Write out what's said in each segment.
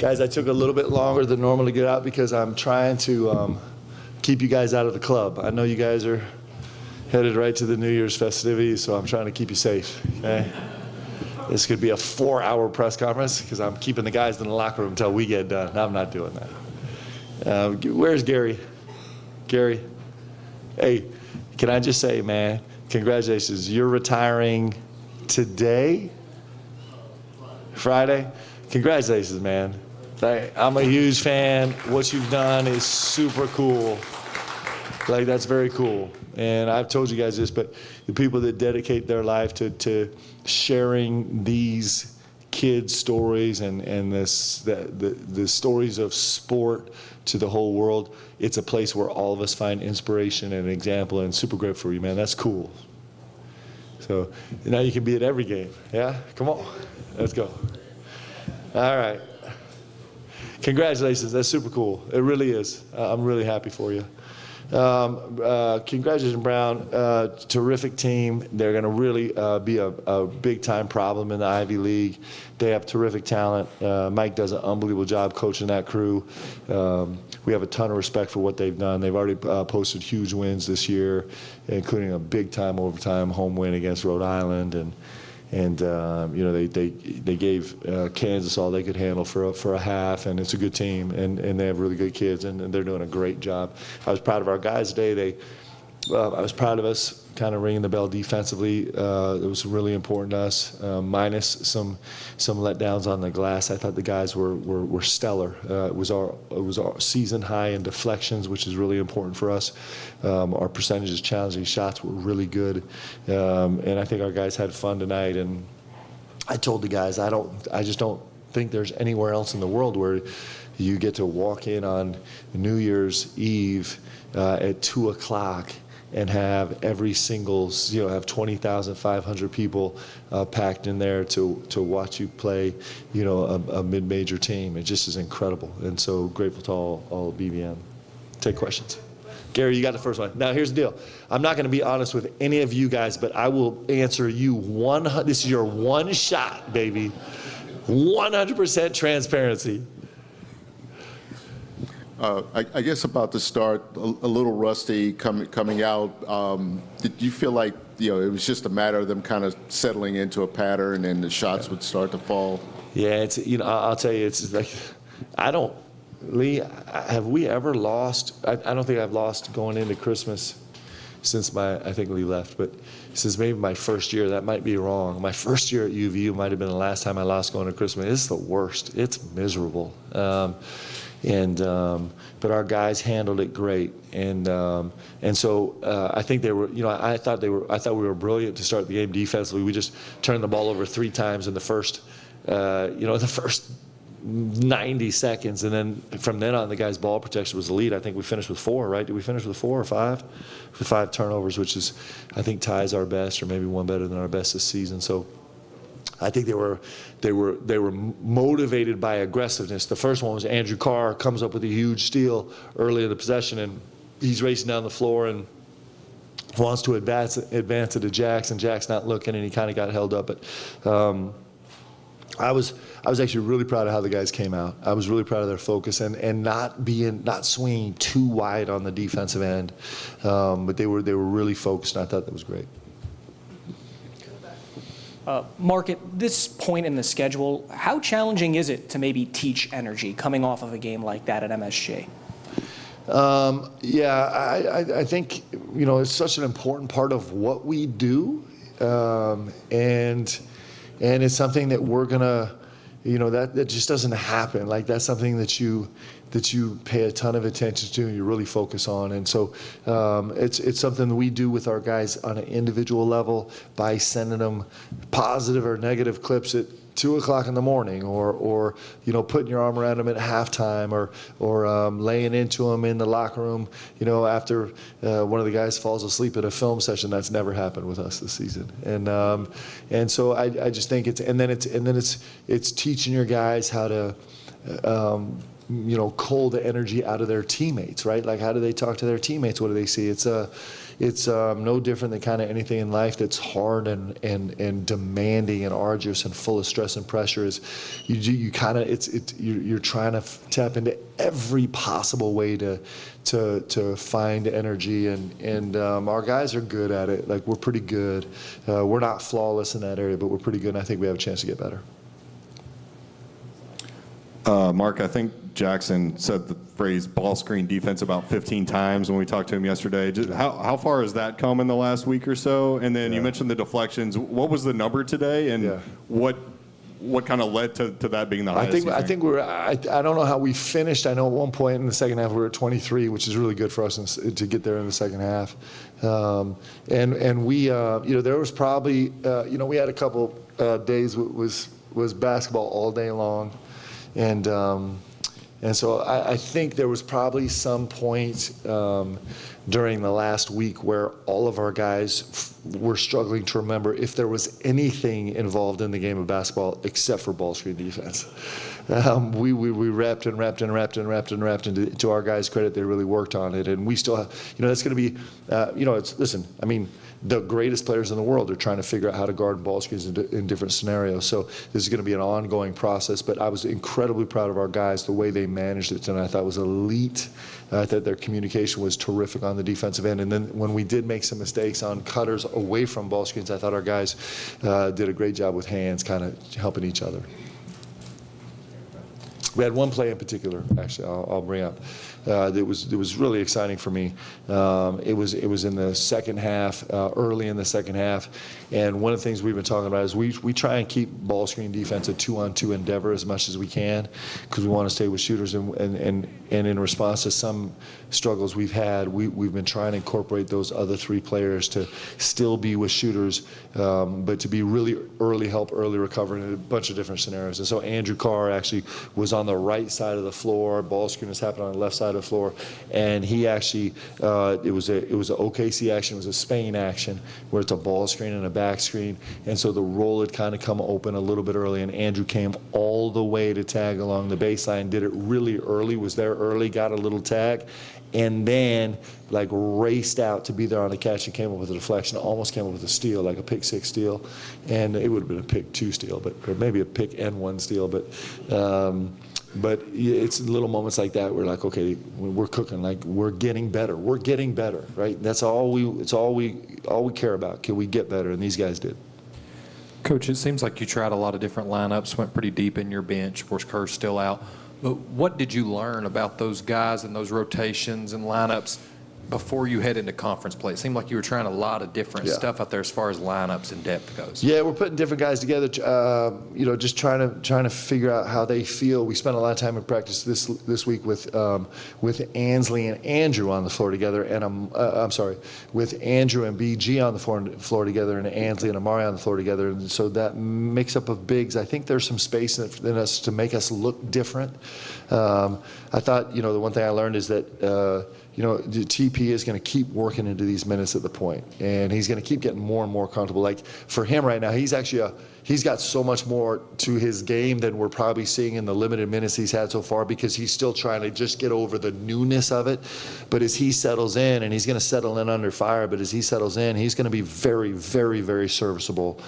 Guys, I took a little bit longer than normal to get out because I'm trying to keep you guys out of the club. I know you guys are headed right to the New Year's festivities, so I'm trying to keep you safe, okay? This could be a 4-hour press conference because I'm keeping the guys in the locker room until we get done. I'm not doing that. Where's Gary? Gary? Hey, can I just say, man, congratulations. You're retiring today? Friday? Congratulations, man. I'm a huge fan. What you've done is super cool. Like, that's very cool. And I've told you guys this, but the people that dedicate their life to sharing these kids' stories and the stories of sport to the whole world, it's a place where all of us find inspiration and example, and super grateful for you, man. That's cool. So now you can be at every game. Yeah? Come on. Let's go. All right. Congratulations. That's super cool. It really is. I'm really happy for you. Congratulations, Brown. Terrific team. They're going to really be a big-time problem in the Ivy League. They have terrific talent. Mike does an unbelievable job coaching that crew. We have a ton of respect for what they've done. They've already posted huge wins this year, including a big-time overtime home win against Rhode Island. And you know, they gave Kansas all they could handle for a half, and it's a good team, and they have really good kids, and they're doing a great job. I was proud of our guys today. I was proud of us kind of ringing the bell defensively. It was really important to us, minus some letdowns on the glass. I thought the guys were stellar. It was our season high in deflections, which is really important for us. Our percentages challenging shots were really good, and I think our guys had fun tonight. And I told the guys, I just don't think there's anywhere else in the world where you get to walk in on New Year's Eve at 2 o'clock and have every single, have 20,500 people packed in there to watch you play, a mid-major team. It just is incredible, and so grateful to all BVM. Take questions. Gary, you got the first one. Now here's the deal. I'm not going to be honest with any of you guys, but I will answer you this is your one shot, baby. 100% transparency. I guess about the start, a little rusty coming out. Did you feel like it was just a matter of them kind of settling into a pattern and the shots would start to fall? Yeah, it's I'll tell you, it's like Lee, have we ever lost? I don't think I've lost going into Christmas since I think Lee left, but since maybe my first year. That might be wrong. My first year at UVU might have been the last time I lost going to Christmas. It's the worst. It's miserable. But our guys handled it great, and so I think they were. I thought we were brilliant to start the game defensively. We just turned the ball over 3 times in the first, the first 90 seconds, and then from then on, the guys' ball protection was elite. I think we finished with 4, right? Did we finish with 4 or 5? With 5 turnovers, which is, I think, ties our best, or maybe one better than our best this season. So I think they were motivated by aggressiveness. The first one was Andrew Carr comes up with a huge steal early in the possession, and he's racing down the floor and wants to advance it to Jax, and Jack's not looking, and he kind of got held up. But I was actually really proud of how the guys came out. I was really proud of their focus and not swinging too wide on the defensive end, but they were really focused, and I thought that was great. Mark, at this point in the schedule, how challenging is it to maybe teach energy coming off of a game like that at MSG? I think it's such an important part of what we do, and it's something that we're gonna, that just doesn't happen. Like, that's something that you pay a ton of attention to and you really focus on. And so it's something that we do with our guys on an individual level by sending them positive or negative clips at 2 o'clock in the morning, or putting your arm around them at halftime, or laying into them in the locker room, after one of the guys falls asleep at a film session. That's never happened with us this season. And so I just think it's teaching your guys how to cull the energy out of their teammates, right? Like, how do they talk to their teammates? What do they see? It's no different than kind of anything in life that's hard and demanding and arduous and full of stress and pressure. Is you're trying to tap into every possible way to find energy, and our guys are good at it. Like, we're pretty good. We're not flawless in that area, but we're pretty good, and I think we have a chance to get better. Mark, I think Jackson said the phrase ball screen defense about 15 times when we talked to him yesterday. How far has that come in the last week or so? And then you mentioned the deflections. What was the number today, and what kind of led to that being the highest? I think I don't know how we finished. I know at one point in the second half we were at 23, which is really good for us to get there in the second half. And we, there was probably, we had a couple days was basketball all day long. And so I think there was probably some point during the last week where all of our guys were struggling to remember if there was anything involved in the game of basketball except for ball screen defense. We repped and repped and repped and repped and repped, and to our guys' credit, they really worked on it. And we still have, that's going to be, the greatest players in the world are trying to figure out how to guard ball screens in different scenarios. So this is going to be an ongoing process, but I was incredibly proud of our guys. The way they managed it tonight, I thought was elite. I thought their communication was terrific on the defensive end. And then when we did make some mistakes on cutters away from ball screens, I thought our guys did a great job with hands, kind of helping each other. We had one play in particular, actually, I'll bring up. It was really exciting for me. It was in the second half, early in the second half, and one of the things we've been talking about is we try and keep ball screen defense a 2-on-2 endeavor as much as we can, because we want to stay with shooters, and in response to some struggles we've had, we've been trying to incorporate those other three players to still be with shooters, but to be really early help, early recovery in a bunch of different scenarios. And so Andrew Carr actually was on the right side of the floor. Ball screen was happening on the left side of the floor, and he actually it was an OKC action, it was a Spain action where it's a ball screen and a back screen, and so the roll had kind of come open a little bit early, and Andrew came all the way to tag along the baseline, did it really early, was there early, got a little tag, and then like raced out to be there on the catch and came up with a deflection, almost came up with a steal, like a pick 6 steal, and it would have been a pick 2 steal, or maybe a pick and 1 steal, but it's little moments like that where like, okay, we're cooking, like we're getting better, right? That's all we care about. Can we get better? And these guys did. Coach, it seems like you tried a lot of different lineups, went pretty deep in your bench. Of course, Kerr's still out. But what did you learn about those guys and those rotations and lineups before you head into conference play? It seemed like you were trying a lot of different stuff out there as far as lineups and depth goes. Yeah, we're putting different guys together, just trying to figure out how they feel. We spent a lot of time in practice this week with Ansley and Andrew on the floor together, and with Andrew and BG on the floor together, and Ansley and Amari on the floor together. And so that mix up of bigs, I think there's some space in us to make us look different. I thought, the one thing I learned is that the TP is going to keep working into these minutes at the point, and he's going to keep getting more and more comfortable. Like for him right now, he's got so much more to his game than we're probably seeing in the limited minutes he's had so far, because he's still trying to just get over the newness of it. But as he settles in, and he's going to settle in under fire, but as he settles in, he's going to be very, very, very serviceable,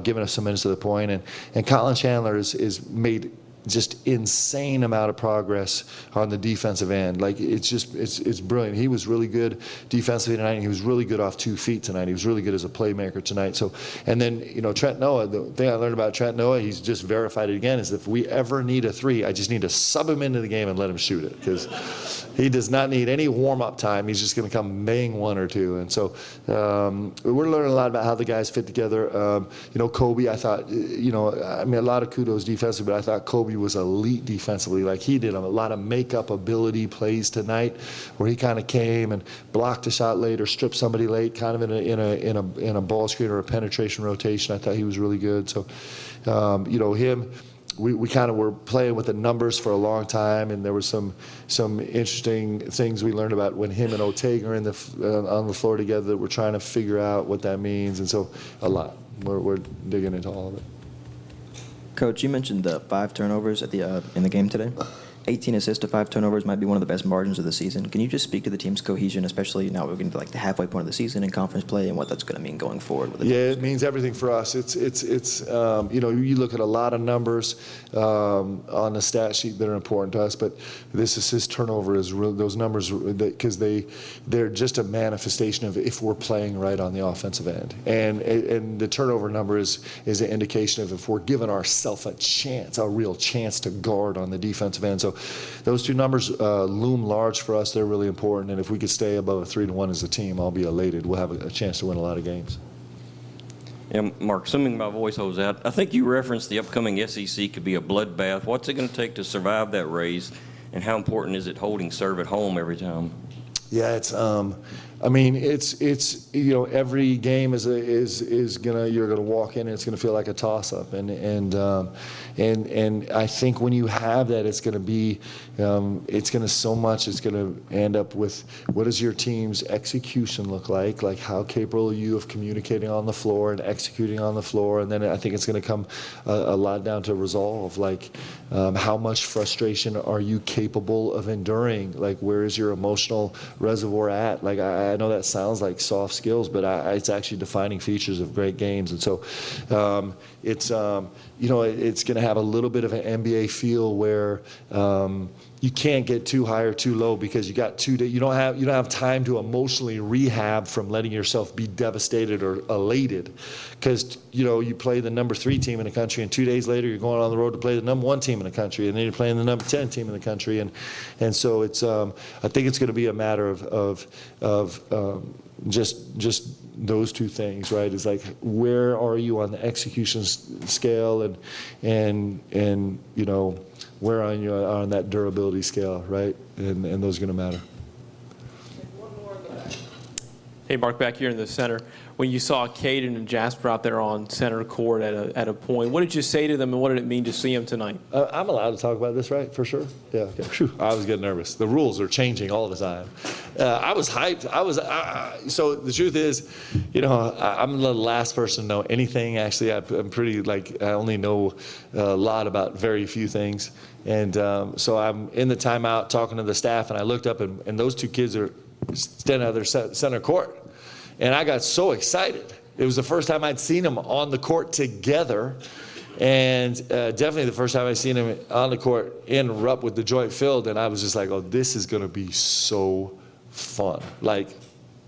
giving us some minutes to the point. And Colin Chandler is made just insane amount of progress on the defensive end. Like it's brilliant. He was really good defensively tonight, and he was really good off 2 feet tonight. He was really good as a playmaker tonight. So, and then Trent Noah. The thing I learned about Trent Noah, he's just verified it again, is if we ever need a 3, I just need to sub him into the game and let him shoot it, because he does not need any warm-up time. He's just going to come bang 1 or 2. And so we're learning a lot about how the guys fit together. Kobe, I thought, a lot of kudos defensively, but I thought Kobe was elite defensively. Like he did a lot of make-up ability plays tonight, where he kind of came and blocked a shot late or stripped somebody late, kind of in a ball screen or a penetration rotation. I thought he was really good. So, him. We kind of were playing with the numbers for a long time, and there was some interesting things we learned about when him and Otega are on the floor together that we're trying to figure out what that means, and so a lot. We're digging into all of it. Coach, you mentioned the 5 turnovers in the game today. 18 assists to 5 turnovers might be one of the best margins of the season. Can you just speak to the team's cohesion, especially now we're getting to like the halfway point of the season in conference play, and what that's going to mean going forward? With the Yeah, it means everything for us. It's you look at a lot of numbers on the stat sheet that are important to us, but this assist turnover is real. Those numbers, because they're just a manifestation of if we're playing right on the offensive end, and the turnover number is an indication of if we're giving ourselves a real chance to guard on the defensive end. So those two numbers loom large for us. They're really important, and if we could stay above a 3-1 as a team, I'll be elated. We'll have a chance to win a lot of games. Yeah, Mark, assuming my voice holds out, I think you referenced the upcoming SEC could be a bloodbath. What's it going to take to survive that race, and how important is it holding serve at home every time? Yeah, it's every game you're gonna walk in and it's gonna feel like a toss up, and I think when you have that, it's gonna end up with what does your team's execution look like how capable are you of communicating on the floor and executing on the floor, and then I think it's gonna come a lot down to resolve, like how much frustration are you capable of enduring, like where is your emotional reservoir at, like I know that sounds like soft skills, but it's actually defining features of great games. And so it's going to have a little bit of an NBA feel where you can't get too high or too low because you got you don't have time to emotionally rehab from letting yourself be devastated or elated, because you play the number 3 team in the country and 2 days later you're going on the road to play the number 1 team in the country, and then you're playing the number 10 team in the country, and so it's I think it's going to be a matter of just those two things, right? It's like, where are you on the execution scale, and where are you on that durability scale, right? And those are going to matter. Hey, Mark, back here in the center, when you saw Kaden and Jasper out there on center court at a point, what did you say to them, and what did it mean to see them tonight? I'm allowed to talk about this, right? For sure. Yeah. Okay. Whew, I was getting nervous. The rules are changing all the time. I was hyped. So the truth is, I'm the last person to know anything. Actually, I'm pretty I only know a lot about very few things. And so I'm in the timeout talking to the staff, and I looked up, and those two kids are standing out there center court. And I got so excited. It was the first time I'd seen them on the court together. And definitely the first time I'd seen them on the court erupt with the joy filled. And I was just like, oh, this is going to be so fun. Like,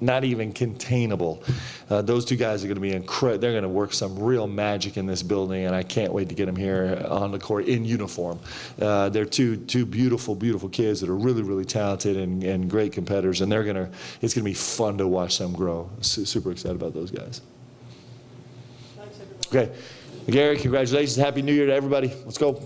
not even containable. Those two guys are going to be incredible. They're going to work some real magic in this building, and I can't wait to get them here on the court in uniform. They're two beautiful, beautiful kids that are really, really talented and great competitors, and it's going to be fun to watch them grow. Super excited about those guys. Thanks, everybody. Okay, Gary, congratulations. Happy New Year to everybody. Let's go.